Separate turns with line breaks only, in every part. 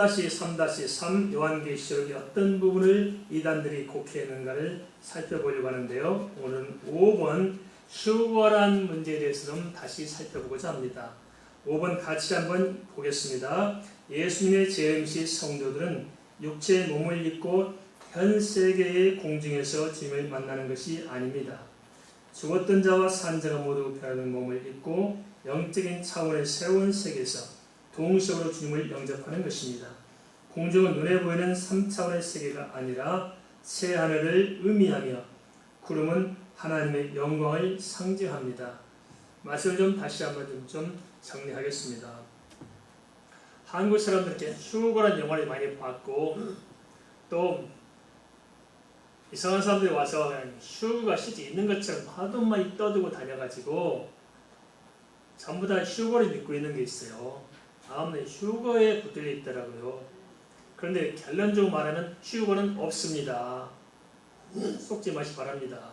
3-3-3 요한계시록의 어떤 부분을 이단들이 곡해했는가를 살펴보려고 하는데요. 오늘은 5번 휴거란 문제에 대해서 좀 다시 살펴보고자 합니다. 5번 같이 한번 보겠습니다. 예수님의 재림 시 성도들은 육체의 몸을 입고 현 세계의 공중에서 주님을 만나는 것이 아닙니다. 죽었던 자와 산 자가 모두 변하는 몸을 입고 영적인 차원의 새로운 세계에서 동시적으로 주님을 영접하는 것입니다. 공중은 눈에 보이는 3차원의 세계가 아니라 새 하늘을 의미하며 구름은 하나님의 영광을 상징합니다. 말씀을 좀 다시 한번 좀 정리하겠습니다. 한국 사람들께 휴거라는 영화를 많이 봤고 또 이상한 사람들이 와서 휴거가 실제 있는 것처럼 하도 많이 떠들고 다녀가지고 전부 다 휴거를 믿고 있는 게 있어요. 다음에 휴거에 붙들려 있더라고요. 그런데 결론적으로 말하면 휴거는 없습니다. 속지 마시 바랍니다.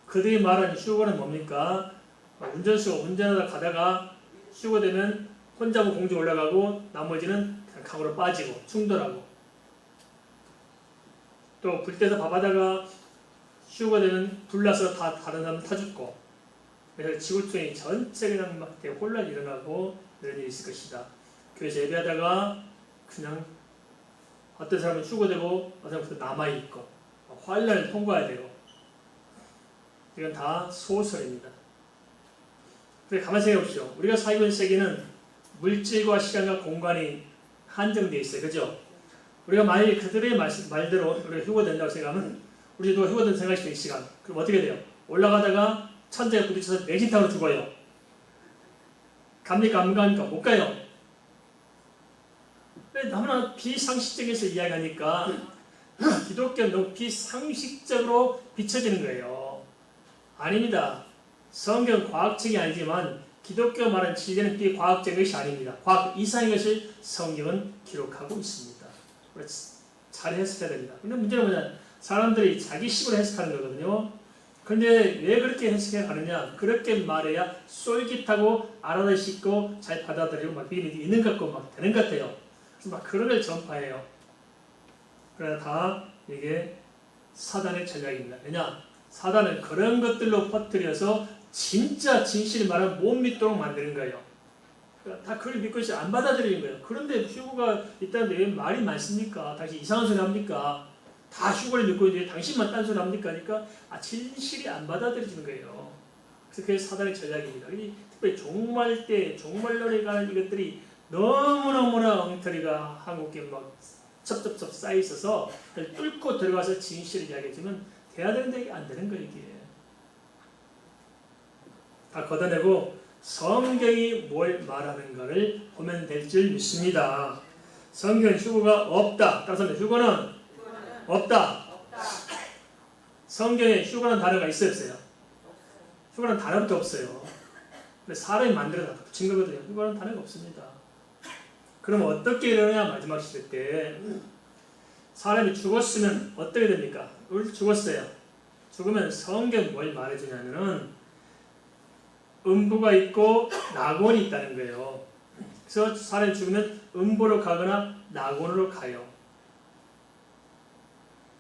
그들이 말하는 휴거는 뭡니까? 운전수가 운전하다 가다가 휴거되면 혼자 공중에 올라가고 나머지는 그냥 강으로 빠지고 충돌하고 또 불때서 밥하다가 휴거되면 불나서 다 다른 사람 타 죽고 그래서 지구촌이 전체 그냥 막 혼란이 일어나고 이런 일이 있을 것이다. 교회에서 예배하다가 그냥 어떤 사람은 휴거되고 어떤 사람은 남아있고 환란을 통과해야 되고 이건 다 소설입니다. 그런데 가만히 생각해 보십시오. 우리가 살고 있는 세계는 물질과 시간과 공간이 한정되어 있어요. 그죠? 우리가 만약에 그들의 말대로 우리가 휴거된다고 생각하면 우리도 휴거된 생각할 수 있는 시간 그럼 어떻게 돼요? 올라가다가 천장에 부딪혀서 내진탕으로 죽어요. 갑니까? 안 갑니까? 못 가요. 너무나 비상식적에서 이야기하니까 기독교는 너무 비상식적으로 비춰지는 거예요. 아닙니다. 성경은 과학적이 아니지만 기독교 말하는 진리는 비과학적인 것이 아닙니다. 과학 이상의 것을 성경은 기록하고 있습니다. 잘 해석해야 됩니다. 근데 문제는 뭐냐? 사람들이 자기 식으로 해석하는 거거든요. 그런데 왜 그렇게 해석해 가느냐? 그렇게 말해야 쏠깃하고 알아듣기 쉽고 잘 받아들이고 막 믿음이 있는 것 같고 막 되는 것 같아요. 그래서 막 그런 걸 전파해요. 그러나 다 이게 사단의 전략입니다. 왜냐? 사단은 그런 것들로 퍼뜨려서 진짜 진실을 말하면 못 믿도록 만드는 거예요. 그러니까 다 그걸 믿고 있어요. 안 받아들이는 거예요. 그런데 휴거가 있다는데 왜 말이 많습니까? 당신 이상한 소리 합니까? 다 휴거를 믿고 있는데 당신만 딴소리 합니까? 그러니까 진실이 안 받아들여지는 거예요. 그래서 그게 사단의 전략입니다. 특별히 종말 때 종말론에 관한 이것들이 너무너무나 엉터리가 한국에 막 첩첩첩 쌓여 있어서 뚫고 들어가서 진실을 이야기해주면 돼야 되는데 이게 안 되는 거예요. 이게 다 걷어내고 성경이 뭘 말하는가를 보면 될 줄 믿습니다. 성경은 휴거가 없다. 따라서 휴거는 없다. 성경에 휴거라는 단어가 있어요, 없어요? 휴거라는 단어부터 없어요. 근데 사람이 만들어서 붙인 거거든요. 휴거라는 단어가 없습니다. 그럼 어떻게 일어나냐? 마지막 시대 때 사람이 죽었으면 어떻게 됩니까? 우리 죽었어요. 죽으면 성경 뭘 말해주냐면은 음부가 있고 낙원이 있다는 거예요. 그래서 사람이 죽으면 음부로 가거나 낙원으로 가요.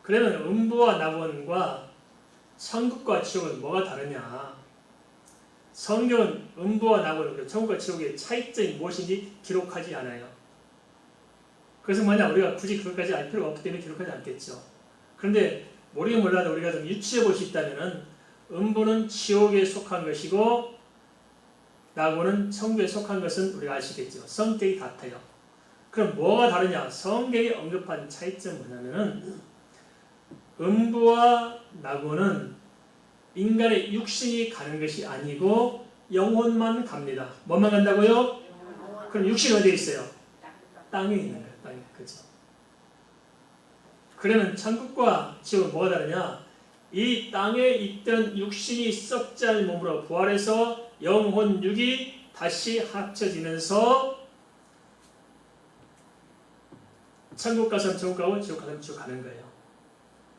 그러면 음부와 낙원과 천국과 지옥은 뭐가 다르냐? 성경은 음부와 낙원, 천국과 지옥의 차이점이 무엇인지 기록하지 않아요. 그래서 우리가 굳이 그것까지 알 필요가 없기 때문에 기록하지 않겠죠. 그런데 모르긴 몰라도 우리가 좀 유추해 볼 수 있다면 음부는 지옥에 속한 것이고 낙원은 천국에 속한 것은 우리가 아시겠죠. 성격이 같아요. 그럼 뭐가 다르냐? 성경이 언급한 차이점은 뭐냐면은 음부와 낙원은 인간의 육신이 가는 것이 아니고 영혼만 갑니다. 뭐만 간다고요? 그럼 육신이 어디에 있어요? 땅에 있는 거예요. 땅에. 그렇죠? 그러면 천국과 지옥은 뭐가 다르냐? 이 땅에 있던 육신이 썩지 않은 몸으로 부활해서 영혼 육이 다시 합쳐지면서 천국 가서는 천국 가고 지옥 가서는 지옥 가는 거예요.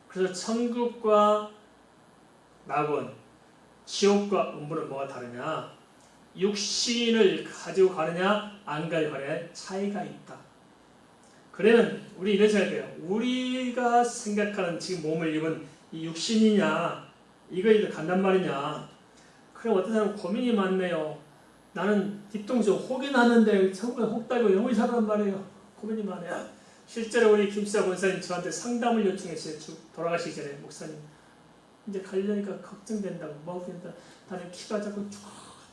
그래서 천국과 낙원, 지옥과 음부는 뭐가 다르냐? 육신을 가지고 가느냐 안 가지고 가느냐의 차이가 있다. 그러면 우리 이런 생각해요. 우리가 생각하는 지금 몸을 입은 이 육신이냐 이거에 간단 말이냐. 그럼 어떤 사람은 고민이 많네요. 나는 뒤통수 혹이 났는데 정말 혹 달고 영원히 살란 말이에요. 고민이 많아요. 실제로 우리 김수자 권사님 저한테 상담을 요청했어요. 돌아가시기 전에 목사님 이제 가려니까 걱정된다고 뭐 된다. 나는 키가 자꾸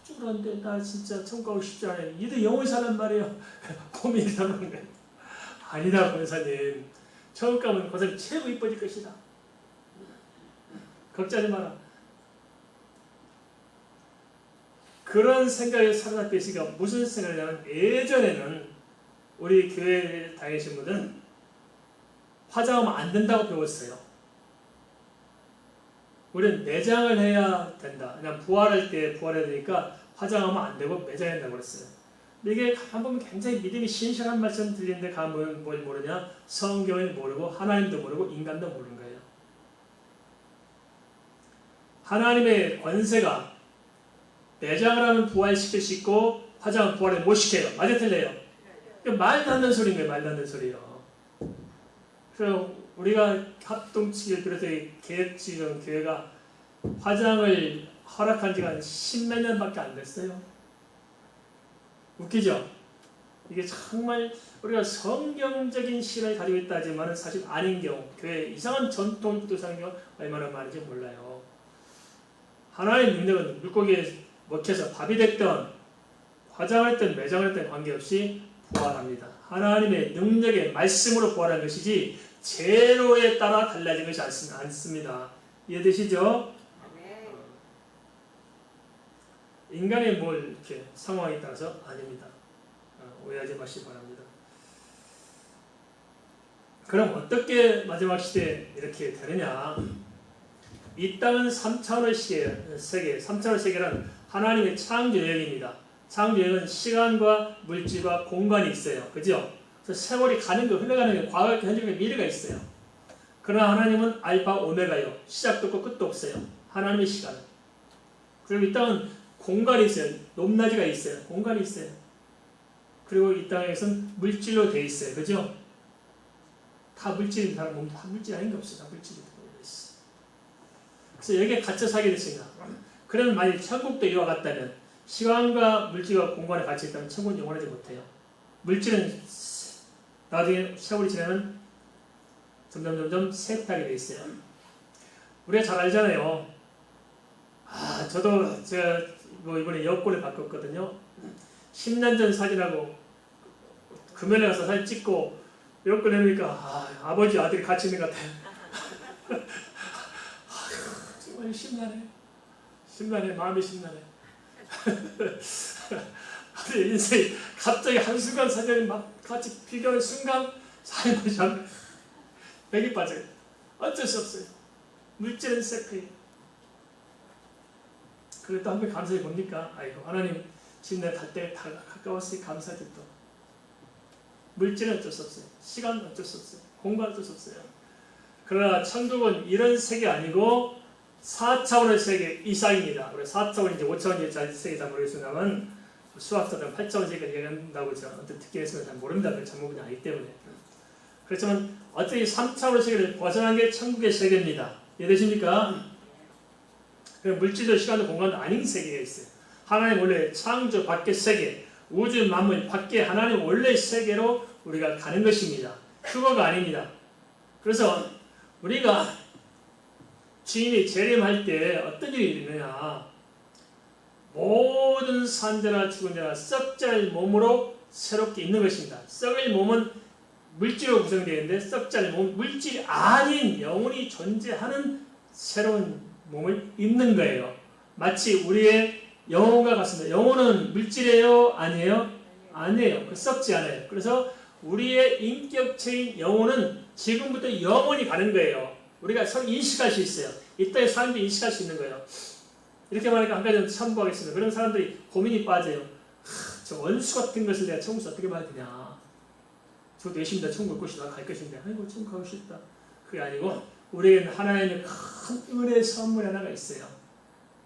쭉 하는데 나 진짜 천국 가고 싶지 않아요. 이도 영원히 살란 말이에요. 고민이 나는 거예요. 아니다 권사님. 천국 가면 권사님 최고 이뻐질 것이다. 걱정하지 마라. 그런 생각에 사로잡혀 있으니까 무슨 생각이냐면 예전에는 우리 교회에 다니신 분들은 화장하면 안 된다고 배웠어요. 우리는 매장을 해야 된다. 그냥 부활할 때 부활해야 되니까 화장하면 안 되고 매장해야 된다고 그랬어요. 이게 한번 굉장히 믿음이 신실한 말씀 들리는데 가면 뭘 모르냐? 성경을 모르고 하나님도 모르고 인간도 모르는 거예요. 하나님의 권세가 매장을 하면 부활시킬 수 있고 화장은 부활을 못 시켜요. 맞아 틀려요? 말도 안 되는 소리인 거예요. 말도 안 되는 소리예요. 그래서 우리가 합동치기를 비롯해 계획지정 교회가 화장을 허락한 지가 한 10몇 년밖에 안 됐어요. 웃기죠? 이게 정말 우리가 성경적인 신을 가지고 있다 하지만 사실 아닌 경우, 교회 이상한 전통 기도사는 경우 얼마나 많은지 몰라요. 하나님의 능력은 물고기에 먹혀서 밥이 됐던 화장을 했던 매장을 했던 관계없이 부활합니다. 하나님의 능력의 말씀으로 부활한 것이지 제로에 따라 달라진 것이 않습니다. 이해되시죠? 네. 인간의 뭘 이렇게 상황에 따라서 아닙니다. 오해하지 마시기 바랍니다. 그럼 어떻게 마지막 시대에 이렇게 되느냐? 이 땅은 3차원의 세계, 3차원의 세계란 하나님의 창조 여행입니다. 창조 여행은 시간과 물질과 공간이 있어요. 그죠? 그래서 세월이 가는 거, 흘러가는 게 과거, 현재, 미래가 있어요. 그러나 하나님은 알파, 오메가요. 시작도 없고 끝도 없어요. 하나님의 시간은. 그리고 이 땅은 공간이 있어요. 높낮이가 있어요. 공간이 있어요. 그리고 이 땅에서는 물질로 돼 있어요. 그죠? 다 물질입니다. 사람 몸 다 물질 아닌 게 없어요. 다 물질입니다. 그래서 여기에 갇혀 살게 됐습니다. 그러면 만약 천국도 이와 같다면 시간과 물질과 공간에 갇혀 있다면 천국은 영원하지 못해요. 물질은 나중에 세월이 지나면 점점 쇠퇴하게 돼 있어요. 우리가 잘 알잖아요. 저도 제가 이번에 여권을 바꿨거든요. 10년 전 사진하고 금연에 가서 사진 찍고 여권 내놓으니까 아버지 아들이 같이 있는 것 같아요. 정말 심란해. 마음이 심란해. 인생이 갑자기 한순간 사진을 막 같이 비교하는 순간 삶이 참 맥이 빠져요. 어쩔 수 없어요. 물질은 세크예요. 그래도 한번 감사해 봅니까? 아이고 하나님 지금 내가 갈 때 다 가까웠으니 감사하지 또. 물질은 어쩔 수 없어요. 시간은 어쩔 수 없어요. 공간은 어쩔 수 없어요. 그러나 천국은 이런 세계 아니고 4차원의 세계 이상입니다. 우리 4차원 이제 5차원 세계 잘 모르겠습니다만 수학자들은 8차원 세계를 얘기한다고 제가 언뜻 듣긴 했으면 잘 모릅니다. 그 전문이 아니기 때문에. 그렇지만 어떻게 3차원의 세계를 벗어난 게 천국의 세계입니다. 이해되십니까? 물질도 시간도 공간도 아닌 세계가 있어요. 하나님 원래 창조 밖의 세계, 우주 만물 밖에 하나님 원래 세계로 우리가 가는 것입니다. 휴거가 아닙니다. 그래서 우리가 주님이 재림할 때 어떤 일이 있느냐? 모든 산자나 죽은 자나 썩잘 몸으로 새롭게 있는 것입니다. 썩을 몸은 물질로 구성되어 있는데 썩잘 몸, 물질이 아닌 영혼이 존재하는 새로운 몸을 입는 거예요. 마치 우리의 영혼과 같습니다. 영혼은 물질이에요? 아니에요? 아니에요. 썩지 않아요. 그래서 우리의 인격체인 영혼은 지금부터 영원히 가는 거예요. 우리가 서로 인식할 수 있어요. 이때의 사람들이 인식할 수 있는 거예요. 이렇게 말하니까 한 가지 첨부하겠습니다. 그런 사람들이 고민이 빠져요. 저 원수 같은 것을 내가 천국에서 어떻게 봐야 되냐. 저도 열심히 다 천국 갈 것이다. 갈 것인데 아이고 천국 가고 싶다. 그게 아니고 우리에게는 하나님의 큰 은혜의 선물 하나가 있어요.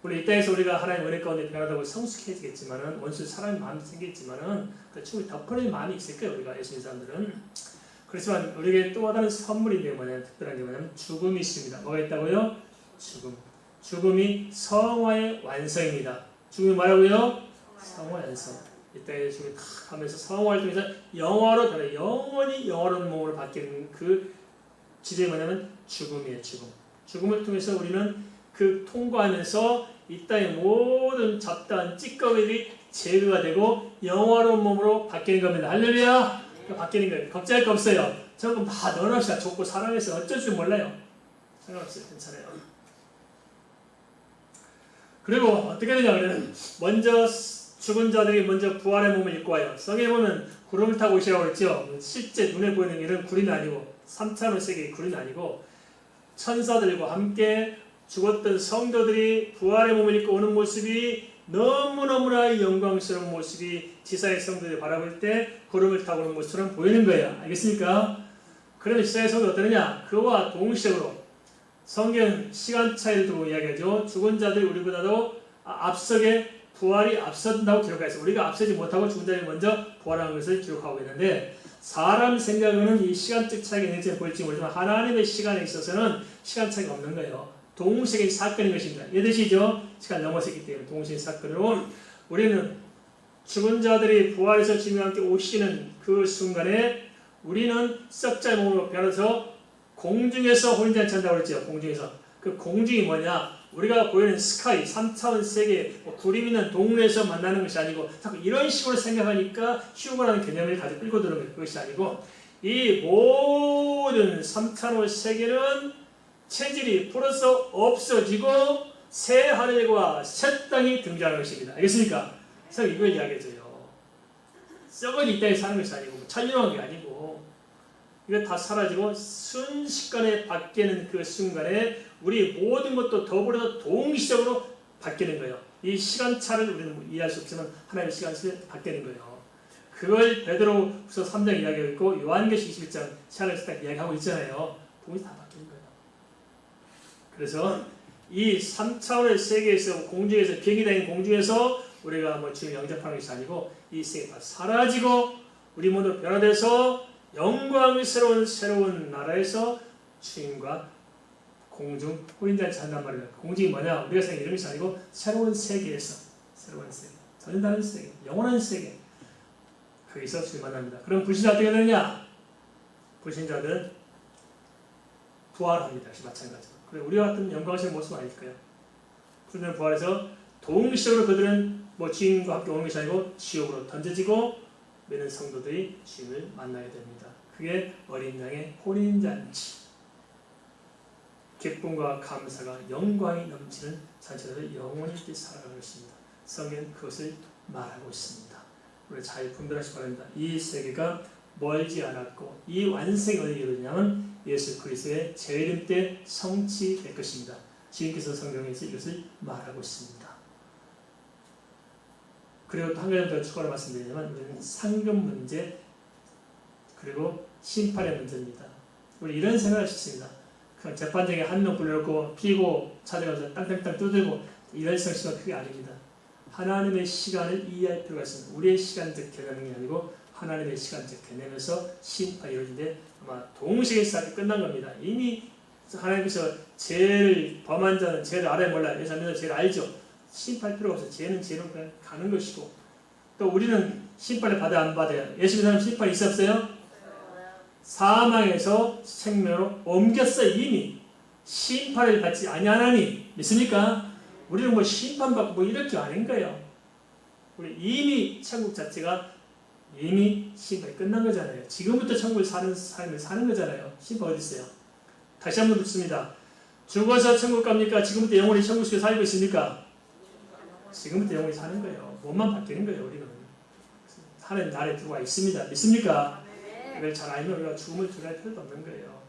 물론 이 땅에서 우리가 하나님의 은혜 가운데 변하다고 성숙해지겠지만은 원수 사람의 마음이 생기겠지만은 그 충분히 덮어낼 마음이 있을 거예요. 우리가 예수님 사람들은. 그렇지만 우리에게 또 다른 선물인 게 뭐냐면, 특별한 게 뭐냐면 죽음이 있습니다. 뭐가 있다고요? 죽음. 죽음이 성화의 완성입니다. 죽음이 뭐라고요? 성화의 완성. 이때 죽음이 탁 하면서 성화를 통해서 영화로 변해 영원히 영화로운 몸으로 바뀌는 그 지점이 뭐냐면 죽음이에요. 죽음. 죽음을 통해서 우리는 그 통과하면서 이 땅의 모든 잡다한 찌꺼기들이 제거가 되고 영화로운 몸으로 바뀌는 겁니다. 할렐루야! 바뀌는 거예요. 걱정할 거 없어요. 전부 다 넣어놓읍시다. 좋고 사랑해서 어쩔 줄 몰라요. 상관없어요. 괜찮아요. 그리고 어떻게 되냐 그러면 먼저 죽은 자들이 먼저 부활의 몸을 입고 와요. 성경에 보면 구름을 타고 오시라고 그랬죠. 실제 눈에 보이는 이런 구름이 아니고 3차원 세계의 구름이 아니고 천사들과 함께 죽었던 성도들이 부활의 몸을 입고 오는 모습이 너무너무나 영광스러운 모습이 지사의 성도들이 바라볼 때 구름을 타고 오는 모습처럼 보이는 거예요. 알겠습니까? 그러면 지사의 성도가 어떠느냐? 그와 동시적으로 성경 시간 차이를 두고 이야기하죠. 죽은 자들이 우리보다도 앞서게 부활이 앞선다고 기록하였어요. 우리가 앞서지 못하고 죽은 자들이 먼저 부활한 것을 기록하고 있는데 사람 생각에는 이 시간적 차이가 있는지 볼지 모르지만 하나님의 시간에 있어서는 시간 차이가 없는 거예요. 동시에 사건인 것입니다. 이해되시죠? 시간 넘어섰기 때문에 동시에 사건으로 우리는 죽은 자들이 부활해서 주님과 함께 오시는 그 순간에 우리는 썩자의 몸으로 변해서 공중에서 혼인잔치 한다고 그랬죠. 공중에서. 그 공중이 뭐냐? 우리가 보이는 스카이, 3차원 세계, 구름 있는 동네에서 만나는 것이 아니고 자꾸 이런 식으로 생각하니까 휴거라는 개념을 가지고 끌고 들어오는 것이 아니고 이 모든 3차원 세계는 체질이 풀어서 없어지고 새 하늘과 새 땅이 등장하는 것입니다. 알겠습니까? 그래서 이걸 이야기해줘요. 썩은 이 땅에 사는 것이 아니고 찬양한 게 아니고 이거 다 사라지고 순식간에 바뀌는 그 순간에 우리 모든 것도 더불어서 동시적으로 바뀌는 거예요. 이 시간차를 우리는 이해할 수 없지만 하나님의 시간차를 바뀌는 거예요. 그걸 베드로후서 3장 이야기하고 있고 요한계시 21장 시간을 딱 이야기하고 있잖아요. 동시에 다 바뀌는 거예요. 그래서 이 3차원의 세계에서 공중에서 비행기 다니는 공중에서 우리가 뭐 주님 영접하는 것이 아니고 이 세계가 사라지고 우리 모두 변화돼서 영광스러운 새로운 나라에서 주님과 공중 혼인잔치 한단 말이에요. 공중이 뭐냐? 우리가 생각하는 이런 것이 아니고 새로운 세계에서 새로운 세계, 전혀 다른 세계, 영원한 세계 거기서 주님 만납니다. 그럼 불신자 어떻게 되느냐? 불신자들은 부활합니다. 마찬가지로. 그래 우리와 같은 영광스러운 모습은 아닐 거예요. 불신자는 부활해서 동시적으로 그들은 뭐 주님과 함께 오는 것이 아니고 지옥으로 던져지고 많은 성도들이 주님을 만나야 됩니다. 그게 어린 양의 혼인잔치. 기쁨과 감사가 영광이 넘치는 잔치를 영원히 살아가는 것입니다. 성경은 그것을 말하고 있습니다. 우리 잘 분별하시기 바랍니다. 이 세계가 멀지 않았고 이 완성이 어디에 이르냐면 예수 그리스도의 재림 때 성취될 것입니다. 주님께서 성경에서 이것을 말하고 있습니다. 그리고 또 한 가지 더 추가로 말씀드리자면 우리는 상금 문제 그리고 심판의 문제입니다. 우리 이런 생각을 했습니다. 그 재판장에 한 명 불러놓고 피고 찾아가서 땅땅땅 두들고 이럴 성씨가 그게 아닙니다. 하나님의 시간을 이해할 필요가 있습니다. 우리의 시간적 개념이 아니고 하나님의 시간적 개념에서 심판이 이루어지는데 아마 동시에 사건이 끝난 겁니다. 이미 하나님께서 죄를 범한 자는 죄를 알아야 몰라요. 그래서 죄를 알죠. 심판할 필요가 없어요. 죄는 죄로 그냥 가는 것이고 또 우리는 심판을 받아야 안 받아요. 예수 믿는 사람 심판이 있었어요? 사망에서 생명으로 옮겼어. 이미 심판을 받지 아니하나니 믿습니까? 우리는 뭐 심판받고 뭐 이럴 줄 아는 거예요. 우리 이미 천국 자체가 이미 심판이 끝난 거잖아요. 지금부터 천국을 사는 삶을 사는 거잖아요. 심판 어디 있어요? 다시 한번 묻습니다. 죽어서 천국 갑니까? 지금부터 영원히 천국 속에 살고 있습니까? 지금부터 영원히 사는 거예요. 몸만 바뀌는 거예요. 우리는 하나님 나라에 들어와 있습니다. 믿습니까? 이걸 잘 알면 우리가 죽음을 두려울 필요도 없는 거예요.